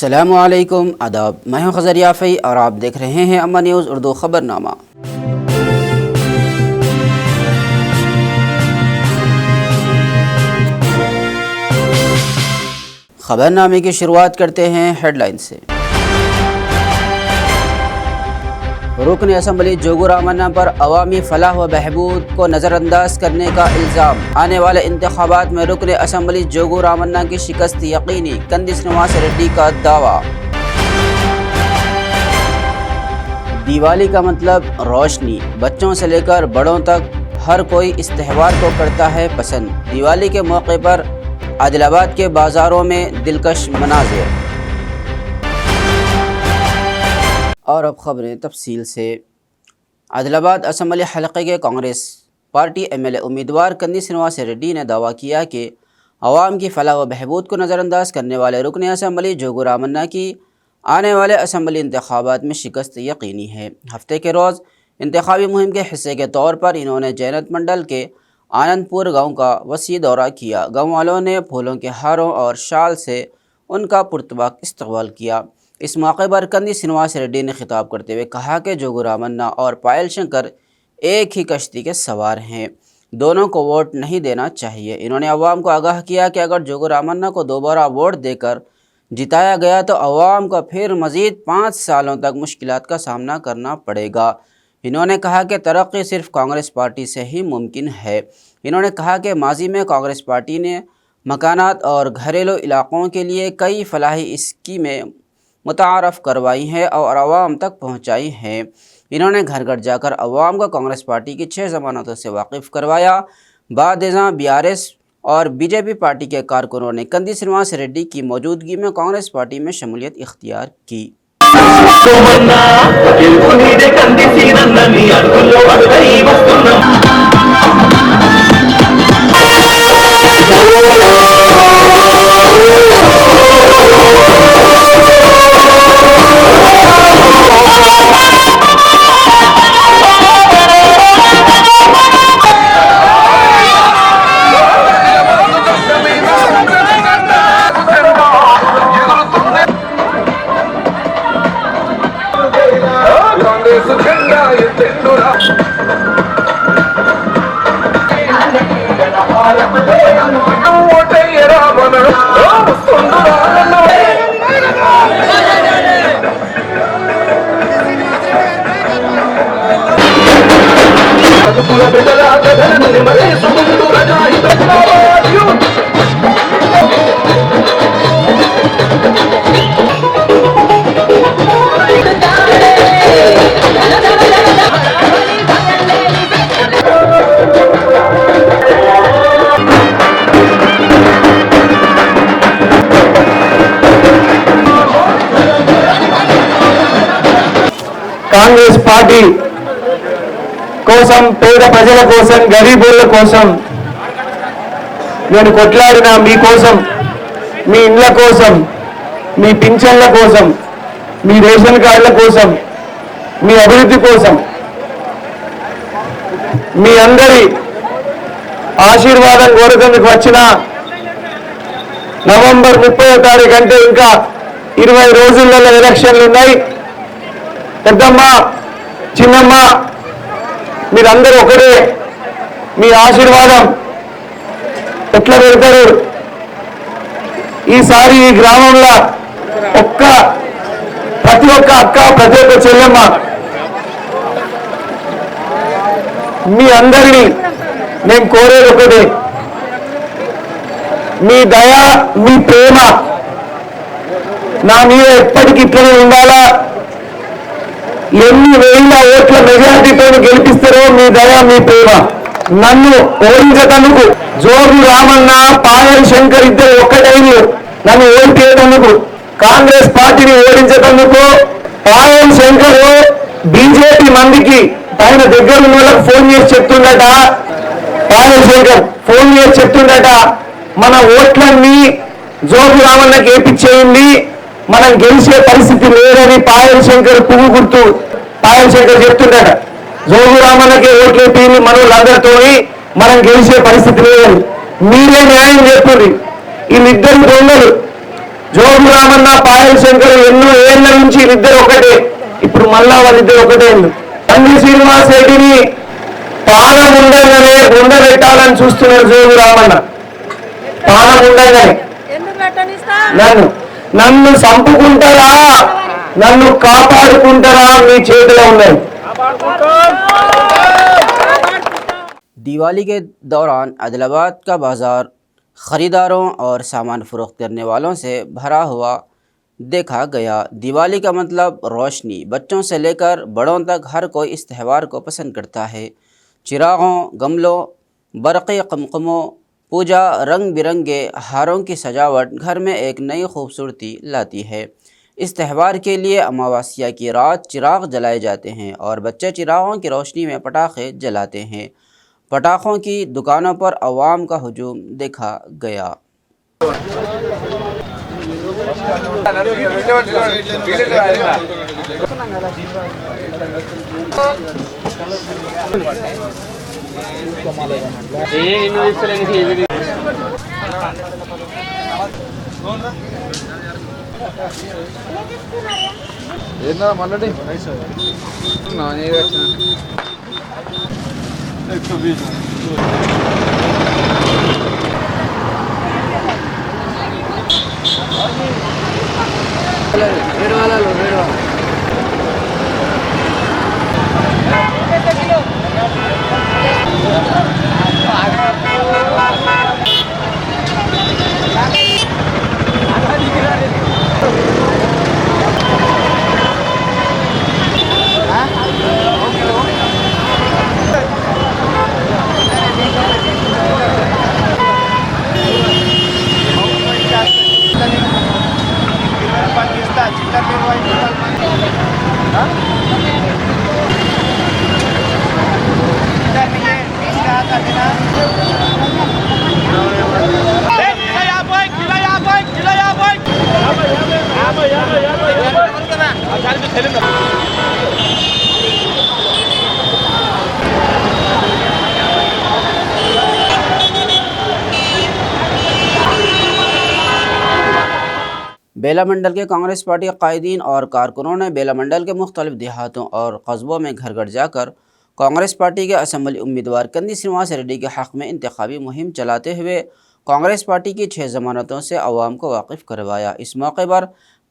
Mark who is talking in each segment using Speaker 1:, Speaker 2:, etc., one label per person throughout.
Speaker 1: अस्सलामुअलैकुम आदाब, मैं हूं खज़र याफ़ी और आप देख रहे हैं अम्मा न्यूज़ उर्दू ख़बरनामा। ख़बरनामे की शुरुआत करते हैं हेडलाइन से। रुकन असम्बली जोगू रामन्ना पर अवामी फलाह व बहबूद को नज़रअंदाज करने का इल्ज़ाम। आने वाले इंतखाबात में रुकन असम्बली जोगू रामन्ना की शिकस्त यकीनी, कंदी श्रीनिवास रेड्डी का दावा। दिवाली का मतलब रोशनी, बच्चों से लेकर बड़ों तक हर कोई इस त्यौहार को करता है पसंद। दिवाली के मौके पर आदिलाबाद के बाज़ारों में दिलकश मनाज़िर। और अब ख़बरें तफसील से। आदिलाबाद असम्बली हलक़े के कांग्रेस पार्टी MLA उम्मीदवार कंदी श्रीनिवास रेड्डी ने दावा किया कि अवाम की फलाह व बहबूद को नज़रअंदाज करने वाले रुकन असम्बली जोगू रामन्ना की आने वाले असम्बली इंतखाबात में शिकस्त यकीनी है। हफ्ते के रोज़ इंतखाबी मुहिम के हिस्से के तौर पर इन्होंने जैनत मंडल के आनंदपुर गाँव का वसी दौरा किया। गाँव वालों ने फूलों के हारों और शाल से उनका पुरतबाक इस्तकबाल किया। इस मौके पर कंदी श्रीनिवास रेड्डी ने खिताब करते हुए कहा कि जोगू रामन्ना और पायल शंकर एक ही कश्ती के सवार हैं, दोनों को वोट नहीं देना चाहिए। इन्होंने अवाम को आगाह किया कि अगर जोगू रामन्ना को दोबारा वोट देकर जिताया गया तो अवाम को फिर मज़ीद 5 सालों तक मुश्किलात का सामना करना पड़ेगा। इन्होंने कहा कि तरक्की सिर्फ कांग्रेस पार्टी से ही मुमकिन है। इन्होंने कहा कि माजी में कांग्रेस पार्टी ने मकानात और घरेलू इलाक़ों के लिए कई फलाही स्कीमें मुतारफ़ करवाई हैं और आवाम तक पहुँचाई हैं। इन्होंने घर घर जाकर अवाम को कांग्रेस पार्टी की 6 ज़मानतों से वाकिफ़ करवाया। बादशाह BRS और BJP पार्टी के कारकुनों ने कंदी श्रीनिवास रेड्डी की मौजूदगी में कांग्रेस पार्टी में शमूलियत इख्तियार की।
Speaker 2: కాంగ్రెస్ పార్టీ కోసం, పేద ప్రజల కోసం, గరీబుల కోసం నేను కొట్లాడిన మీకోసం, మీ ఇండ్ల కోసం, మీ పింఛన్ల కోసం, మీ రేషన్ కార్డుల కోసం, మీ అభివృద్ధి కోసం మీ అందరి ఆశీర్వాదం కోరుకుందుకు వచ్చిన నవంబర్ 30వ తారీఖు అంటే ఇంకా 20 రోజులలో ఎలక్షన్లు ఉన్నాయి. పెద్దమ్మ, చిన్నమ్మ మీరందరూ ఒకటే. మీ ఆశీర్వాదం ఎట్లా పెడతారు? ఈసారి ఈ గ్రామంలో ప్రతి ఒక్క అక్క, ప్రతి ఒక్క చెల్లెమ్మ మీ అందరినీ నేను కోరేది ఒకటే, మీ దయ, మీ ప్రేమ నా మీద ఎప్పటికీ ఇట్లనే ఉండాలా. ఎన్ని వేల ఓట్ల మెజారిటీతో గెలిపిస్తారో మీ దయ, మీ ప్రేమ నన్ను ఓడించేటందుకు, జోగు రామన్న, పాయల్ శంకర్ ఇద్దరు ఒక్కటైన నన్ను ఓడిపోయేటందుకు, కాంగ్రెస్ పార్టీని ఓడించేటందుకు పాయల్ శంకర్ BJP మందికి ఆయన దగ్గర ఉన్న వాళ్ళకి ఫోన్ చేసి చెప్తుండట, పాయల్ శంకర్ ఫోన్ చేసి చెప్తుండట, మన ఓట్లన్నీ జోగు రామన్నకి ఏపిచ్చేయండి, మనం గెలిచే పరిస్థితి లేదని పాయల్ శంకర్ పువ్వు గుర్తు పాయల్ శంకర్ చెప్తుండట. జోగు రామన్నకి ఓట్లేపి మనోళ్ళందరితో మనం గెలిచే పరిస్థితి లేదని మీరే న్యాయం చెప్తుంది. వీళ్ళిద్దరు దొంగలు జోగు రామన్న పాయల్ శంకర్ ఎన్నో ఏళ్ల నుంచి ఇద్దరు ఒకటే, ఇప్పుడు మళ్ళా వాళ్ళిద్దరు ఒకటే. తండ్రి శ్రీనివాస్ రెడ్డిని పానం ఉండగానే ఉండబెట్టాలని చూస్తున్నాడు జోగు రామన్న. పానం ఉండగానే నన్ను చంపుకుంటారా, నన్ను కాపాడుకుంటారా మీ చేతిలో ఉన్నాయి.
Speaker 1: दिवाली के दौरान आदिलाबाद का बाज़ार ख़रीदारों और सामान फ़रोख्त करने वालों से भरा हुआ देखा गया। दिवाली का मतलब रोशनी, बच्चों से लेकर बड़ों तक हर कोई इस त्यौहार को पसंद करता है। चिरागों, गमलों, बरक़ी कमकमों, पूजा, रंग बिरंगे हारों की सजावट घर में एक नई खूबसूरती लाती है। इस त्यौहार के लिए अमावस्या की रात चिराग जलाए जाते हैं और बच्चे चिरागों की रोशनी में पटाखे जलाते हैं। पटाखों की दुकानों पर अवाम का हुजूम देखा गया। बेला मंडल के कांग्रेस पार्टी कायदीन और कारकुनों ने बेला मंडल के मुख्तलिफ देहातों और कस्बों में घर घर जाकर कांग्रेस पार्टी के असम्बली उम्मीदवार कंदी श्रीनिवास रेड्डी के हक़ में इंतखाबी मुहिम चलाते हुए कांग्रेस पार्टी की 6 ज़मानतों से अवाम को वाकिफ़ करवाया। इस मौके पर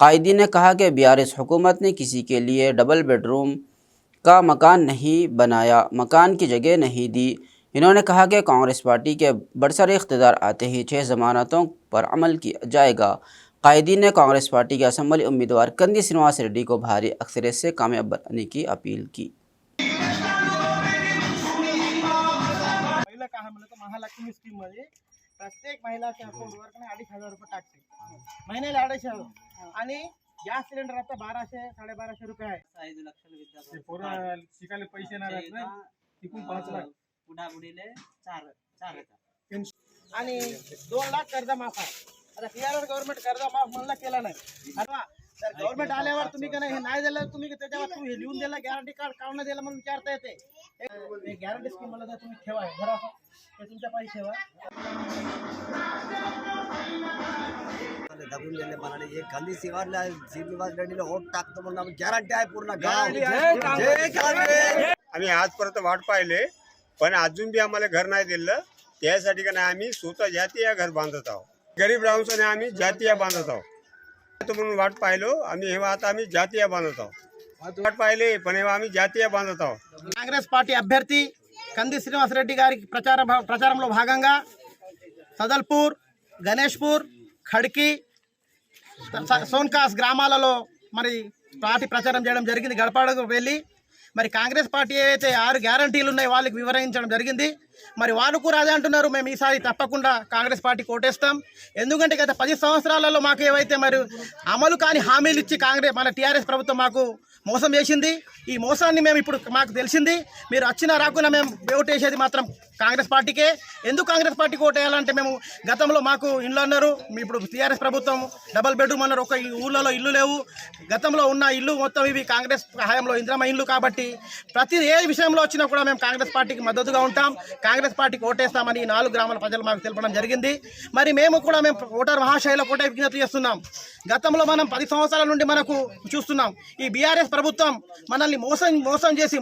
Speaker 1: कायदीन ने कहा कि BRS हुकूमत ने किसी के लिए डबल बेडरूम का मकान नहीं बनाया, मकान की जगह नहीं दी। इन्होंने कहा कि कांग्रेस पार्टी के बरसर इख्तिदार आते ही 6 ज़मानतों पर अमल किया जाएगा। कायदीन ने कांग्रेस पार्टी के असम्बली उम्मीदवार कंदी श्रीनिवास रेड्डी को भारी अक्सरियत से कामयाब बनाने की अपील की।
Speaker 3: पहिलं काय म्हणलं तर महालक्ष्मी स्कीम मध्ये प्रत्येक महिलाच्या अकाउंटवर 2,500 रुपये टाकते, महिन्याला 250 आणि गॅस सिलेंडर आता 1200 1250 रुपये आहे। 5 लाख पोरा शिकायला पैसे नाही राहत नाही, तिकून 5 लाख पुढापुढीले 4 आणि 2 लाख कर्ज माफ आहे। आता टीआरआर गव्हर्नमेंट कर्ज माफ म्हणला केला नाही, अथवा तर गव्हर्नमेंट आल्यावर तुम्ही का नाही हे नाही दिलं, तुम्ही त्याच्यावर तुम्ही हे लिहून दिलं गॅरंटी कार्ड काढून दिलं म्हणून विचारता येते। एक गॅरंटी स्कीम मला तुम्ही ठेवा घरात, हे तुमच्या पायी ठेवा।
Speaker 4: दबून गेले म्हणाले एक गांधी श्रीनिवास रेड्डीला वोट टाकतो म्हणून आम्ही गॅरंटी आहे पूर्ण गाव।
Speaker 5: आम्ही आजपर्यंत वाट पाहिले पण अजून बी आम्हाला घर नाही दिलं, त्यासाठी का नाही आम्ही स्वतः जातीय घर बांधत आहोत। गरीब राहून आम्ही जातीय बांधत आहोत म्हणून वाट पाहिलो आम्ही, हे आता आम्ही जातीय बांधत आहोत। वाट पाहिले पण हे आम्ही जातीय बांधत आहोत।
Speaker 3: కాంగ్రెస్ పార్టీ అభ్యర్థి కంది శ్రీనివాస్ రెడ్డి గారి ప్రచారంలో భాగంగా సదల్పూర్, గణేష్పూర్, ఖడ్కి, సోన్కాస్ గ్రామాలలో మరి పార్టీ ప్రచారం చేయడం జరిగింది। గడపడకు వెళ్ళి మరి కాంగ్రెస్ పార్టీ ఏవైతే 6 గ్యారంటీలు ఉన్నాయో వాళ్ళకి వివరించడం జరిగింది। మరి వాళ్ళు కూడా అదే అంటున్నారు, మేము ఈసారి తప్పకుండా కాంగ్రెస్ పార్టీ కోటేస్తాం। ఎందుకంటే గత 10 సంవత్సరాలలో మాకు ఏవైతే మరి అమలు కాని హామీలు ఇచ్చి కాంగ్రెస్ మన టీఆర్ఎస్ ప్రభుత్వం మాకు మోసం చేసింది। ఈ మోసాన్ని మేము ఇప్పుడు మాకు తెలిసింది, మీరు వచ్చినా రాకున్నా మేము ఓటేసేది మాత్రం కాంగ్రెస్ పార్టీకే. ఎందుకు కాంగ్రెస్ పార్టీకి ఓటేయాలంటే మేము గతంలో మాకు ఇండ్లు అన్నారు, ఇప్పుడు టీఆర్ఎస్ ప్రభుత్వం డబల్ బెడ్రూమ్ అన్నారు, ఒక ఊళ్ళలో ఇల్లు లేవు. గతంలో ఉన్న ఇల్లు మొత్తం ఇవి కాంగ్రెస్ హయాంలో ఇందిరమ్మ ఇల్లు. కాబట్టి ప్రతి ఏ విషయంలో వచ్చినా కూడా మేము కాంగ్రెస్ పార్టీకి మద్దతుగా ఉంటాం, కాంగ్రెస్ పార్టీకి ఓటేస్తామని 4 గ్రామాల ప్రజలు మాకు తెలపడం జరిగింది. మరి మేము ఓటర్ మహాశైలకు ఒకటే విజ్ఞప్తి చేస్తున్నాం. గతంలో మనం 10 సంవత్సరాల నుండి మనకు చూస్తున్నాం, ఈ బీఆర్ఎస్ ప్రభుత్వం మనల్ని మోసం చేసి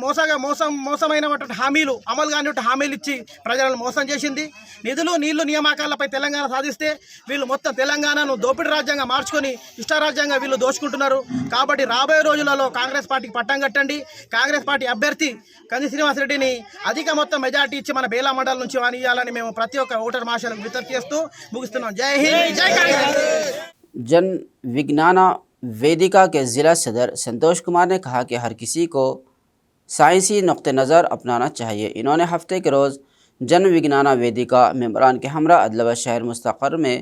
Speaker 3: మోసమైనటువంటి హామీలు, అమలు కానిటువంటి హామీలు ఇచ్చి ప్రజలను మోసం చేసింది. నిధులు నీళ్లు నియామకాలపై తెలంగాణ సాధిస్తే వీళ్ళు మొత్తం తెలంగాణను దోపిడీ రాజ్యంగా మార్చుకొని ఇష్టారాజ్యంగా వీళ్ళు దోచుకుంటున్నారు. కాబట్టి రాబోయే రోజులలో కాంగ్రెస్ పార్టీకి పట్టం కట్టండి. కాంగ్రెస్ పార్టీ అభ్యర్థి కంది శ్రీనివాసరెడ్డిని అధిక మొత్తం మెజార్టీ ఇచ్చి మన బేలా మండలం నుంచి ఇవ్వాలని మేము ప్రతి ఒక్క ఓటర్ మహాశయులకు విజ్ఞప్తి చేస్తూ ముగిస్తున్నాం. జై హింద్, జై కాంగ్రెస్.
Speaker 1: जन विज्ञाना वेदिका के ज़िला सदर संतोष कुमार ने कहा कि हर किसी को साइंसी नुक़्ते नज़र अपनाना चाहिए। इन्होंने हफ्ते के रोज़ जन विज्ञाना वेदिका मेंबरान के हमरा अदलाबाद शहर मुस्तक़र में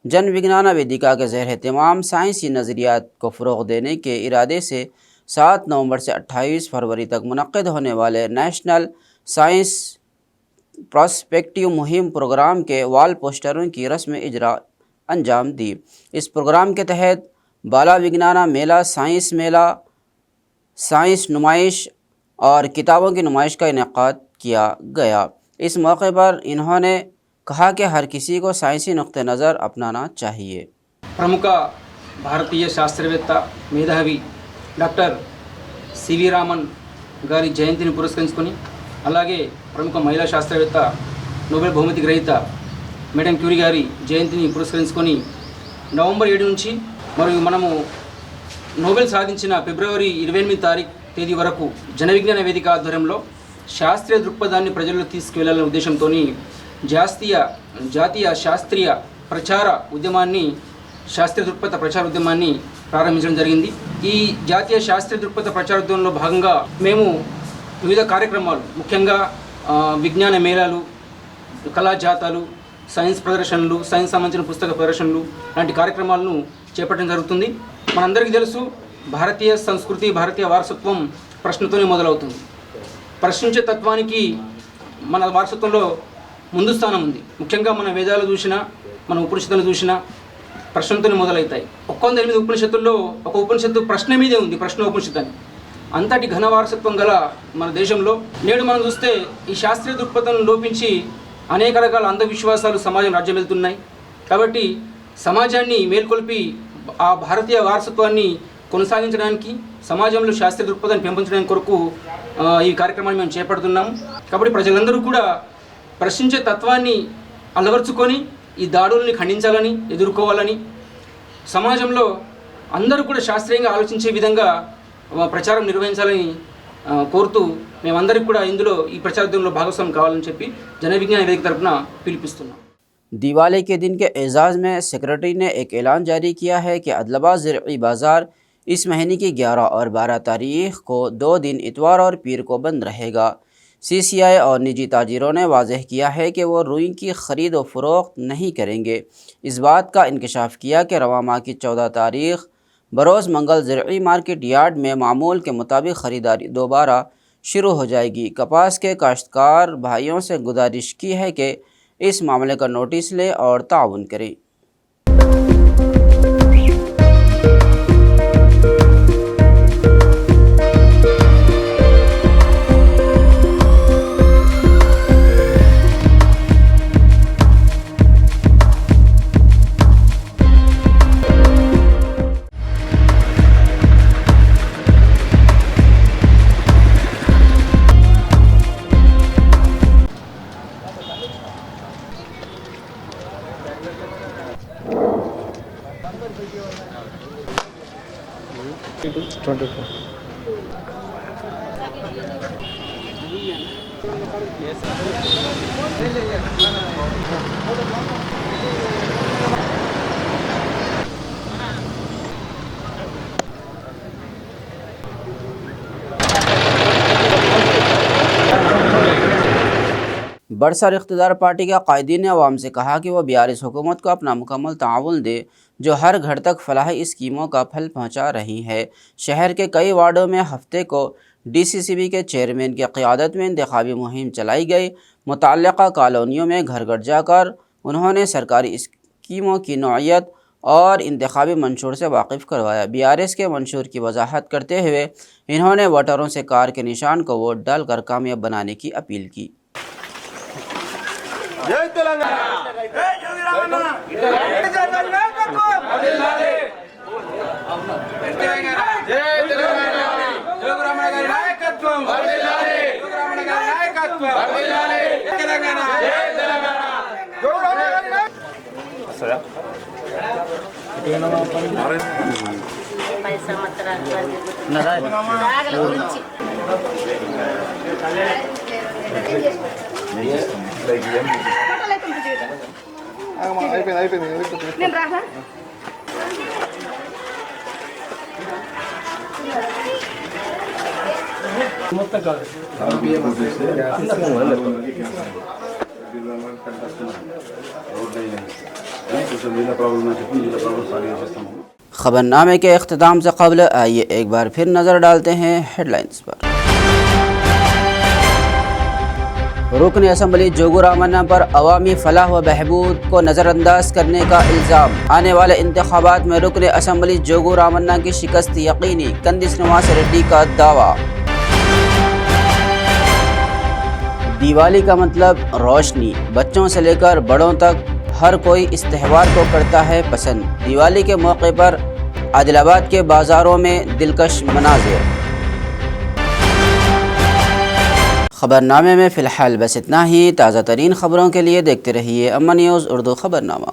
Speaker 1: जन विज्ञाना वेदिका के ज़ेर एहतमाम साइंसी नज़रियात को फ़रोग़ देने के इरादे से 7 नवंबर से 28 फरवरी तक मुनक़्क़िद होने वाले नेशनल साइंस प्रॉस्पेक्टिव मुहिम प्रोग्राम के वाल पोस्टरों की रस्म इजरा अंजाम दी। इस प्रोग्राम के तहत बाला विज्ञाना मेला, साइंस नुमाइश और किताबों की नुमाइश का इनेकाद किया गया। इस मौके पर इन्होंने कहा कि हर किसी को साइंसी नुक़्ते नज़र अपनाना चाहिए।
Speaker 6: ప్రముఖ భారతీయ శాస్త్రవేత్త మేధావి డాక్టర్ సివి రామన్ గారి జయంతిని పురస్కరించుకొని, అలాగే ప్రముఖ మహిళా శాస్త్రవేత్త నోబెల్ బహుమతి గ్రహీత మేడం క్యూరీ గారి జయంతిని పురస్కరించుకొని నవంబర్ 7 నుంచి మరియు మనము నోబెల్ సాధించిన ఫిబ్రవరి 28 తేదీ వరకు జన విజ్ఞాన వేదిక ఆధ్వర్యంలో శాస్త్రీయ దృక్పథాన్ని ప్రజల్లో తీసుకువెళ్లాలనే ఉద్దేశంతో జాతీయ శాస్త్రీయ ప్రచార ఉద్యమాన్ని ప్రారంభించడం జరిగింది. ఈ జాతీయ శాస్త్రీయ దృక్పథ ప్రచారోద్యమంలో భాగంగా మేము వివిధ కార్యక్రమాలు, ముఖ్యంగా విజ్ఞాన మేళాలు, కళా జాతాలు, సైన్స్ ప్రదర్శనలు, సైన్స్ సంబంధించిన పుస్తక ప్రదర్శనలు లాంటి కార్యక్రమాలను చేపట్టడం జరుగుతుంది. మనందరికీ తెలుసు, భారతీయ సంస్కృతి, భారతీయ వారసత్వం ప్రశ్నతోనే మొదలవుతుంది. ప్రశ్నించే తత్వానికి మన వారసత్వంలో ముందు స్థానం ఉంది. ముఖ్యంగా మన వేదాలు చూసినా, మన ఉపనిషత్తులు చూసినా ప్రశ్నతోనే మొదలవుతాయి. 108 ఉపనిషత్తుల్లో ఒక ఉపనిషత్తు ప్రశ్న మీదే ఉంది, ప్రశ్నోపనిషత్తు అని. అంతటి ఘన వారసత్వం గల మన దేశంలో నేడు మనం చూస్తే ఈ శాస్త్రీయ దృక్పథం లోపించి అనేక రకాల అంధవిశ్వాసాలు సమాజం రాజ్యమెళ్తున్నాయి. కాబట్టి సమాజాన్ని మేల్కొల్పి ఆ భారతీయ వారసత్వాన్ని కొనసాగించడానికి, సమాజంలో శాస్త్రీయ దృక్పథాన్ని పెంపొందడానికి కొరకు ఈ కార్యక్రమాన్ని మేము చేపడుతున్నాము. కాబట్టి ప్రజలందరూ కూడా ప్రశ్నించే తత్వాన్ని అలవర్చుకొని ఈ దాడుల్ని ఖండించాలని, ఎదుర్కోవాలని, సమాజంలో అందరూ కూడా శాస్త్రీయంగా ఆలోచించే విధంగా ప్రచారం నిర్వహించాలని కోరుతూ మేమందరికీ కూడా ఇందులో ఈ ప్రచారోద్యమంలో భాగస్వామ్యం కావాలని చెప్పి జన విజ్ఞాన వేదిక తరపున పిలిపిస్తున్నాం.
Speaker 1: दिवाली के दिन के एजाज़ में सेक्रेटरी ने एक ऐलान जारी किया है कि अदलाबाद ज़रई बाज़ार इस महीने की 11 और 12 तारीख को 2 दिन इतवार और पीर को बंद रहेगा। CCI और निजी ताजिरों ने वाज़ेह किया है कि वो रुई की ख़रीद व फ़रोख्त नहीं करेंगे। इस बात का इंकशाफ किया कि रवा माह की 14 तारीख बरोज़ मंगल ज़रई मार्केट यार्ड में मामूल के मुताबिक ख़रीदारी दोबारा शुरू हो जाएगी। कपास के काश्तकार भाइयों से गुजारिश की है कि इस मामले का नोटिस ले और ताउन करें। बरसर इख्तिदार पार्टी के कायदीन ने अवाम से कहा कि वह BRS हुकूमत को अपना मुकम्मल ताउन दे, जो हर घर तक फलाही स्कीमों का फल पहुंचा रही है। शहर के कई वार्डों में हफ्ते को DCCB के चेयरमैन की क़यादत में इंतखाबी मुहिम चलाई गई। मुतल्लिक़ा कॉलोनियों में घर घर जाकर उन्होंने सरकारी स्कीमों की नौइयत और इंतखाबी मंशूर से वाकिफ़ करवाया। BRS के मंशूर की वजाहत करते हुए इन्होंने वोटरों से कार के निशान को वोट डालकर कामयाब बनाने की अपील की। खबरनामे के अख्ताम से कबल आइए एक बार फिर नज़र डालते हैं हेडलाइंस पर। रुकन असम्बली जोगू रामन्ना पर अवामी फलाह व बहबूद को नज़रअंदाज करने का इल्ज़ाम। आने वाले इंतखाबात में रुकन असम्बली जोगू रामन्ना की शिकस्त यकीनी, कंदी श्रीनिवास रेड्डी का दावा। दिवाली का मतलब रोशनी, बच्चों से लेकर बड़ों तक हर कोई इस त्यौहार को करता है पसंद। दिवाली के मौके पर आदिलाबाद के बाज़ारों में दिलकश मनाज़िर। खबरनामे में फ़िलहाल बस इतना ही। ताज़ा तरीन खबरों के लिए देखते रहिए अम्मा न्यूज़ उर्दू खबरनामा।